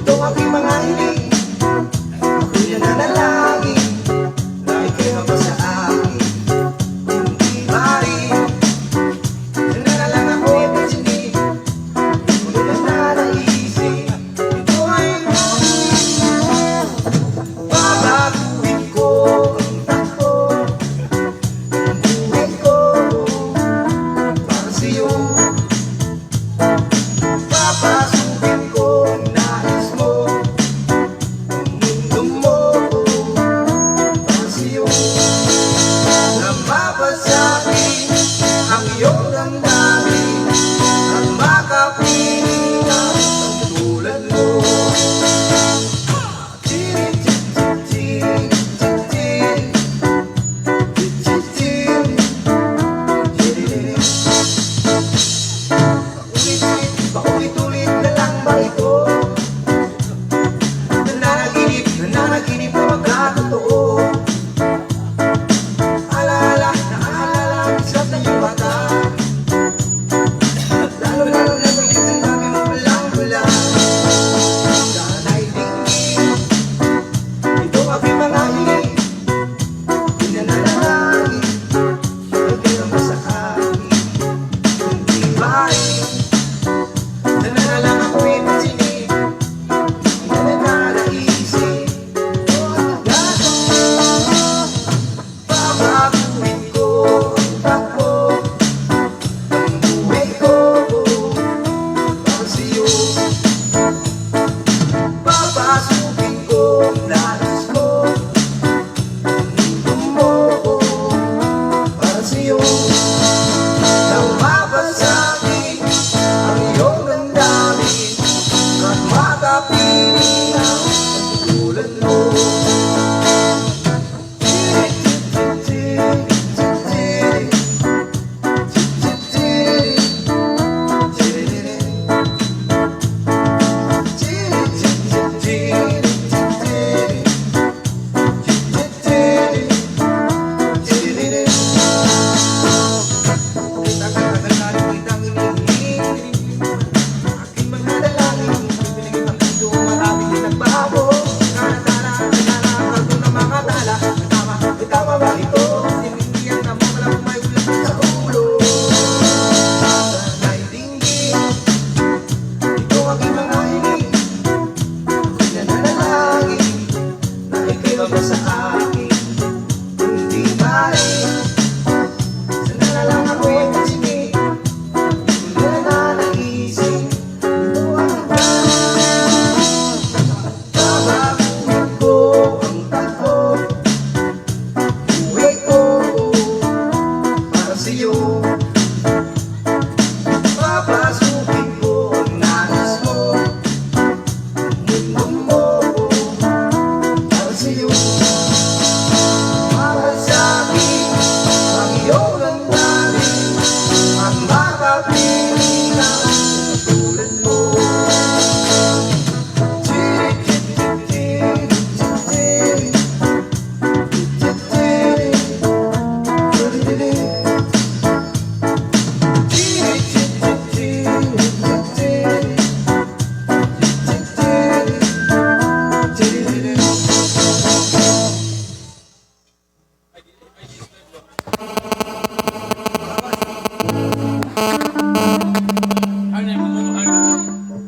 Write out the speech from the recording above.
Ito aking mga hiling, ako'y nananalangin na ika'y mabasa sa akin. Hindi maaaring na lang ako'y pagsinig, ngunit ang nanaisip, ito ay babaguhin ko ang takbo ng buhay ko para sa'yo. Papasukin ko ang nais mo, ang mundo mo para sa'yo. Na mapasakin ang iyong damdamin at makapiling ang tulad mo. Paulit-ulit na lang ba ito? Nananaginip na magkatotoo. Alaala, naaalala ang isap ng iyong bata. Lalo-lalo na bigat ang dami mo walang-wala. Sana'y dinggin, ito aking mga hiling, ako'y nananalangin na ika'y mabasa sa akin. Hindi maaaring na lang ako'y pagsinig, ngunit nanaisip, babaguhin ko ang takbo ng buhay ko para sa'yo. Papasukin ko ang nais mo, ang mundo mo para sa'yo. Nang mapasakin ang iyong damdamin at makapiling ang tulad mo. Aking mga dalangin, pinigil ng mundo, marami din nagbago. Kalto na mga tala, tama ba ito? Sinindihan na mo, wala kong may ulam sa ulo. Sana'y dinggin, ito aking mga hiling, ako'y nananalangin na ika'y mabasa sa akin. Hindi maaaring sana na lang ako'y pagsinig, ngunit ang nanaisip, ito ang babaguhin ko ang takbo buhay ko para sa'yo. Papasukin ko ang nais mo, ang mundo mo para sa'yo. Mapasakin ang iyong damdamin at makapiling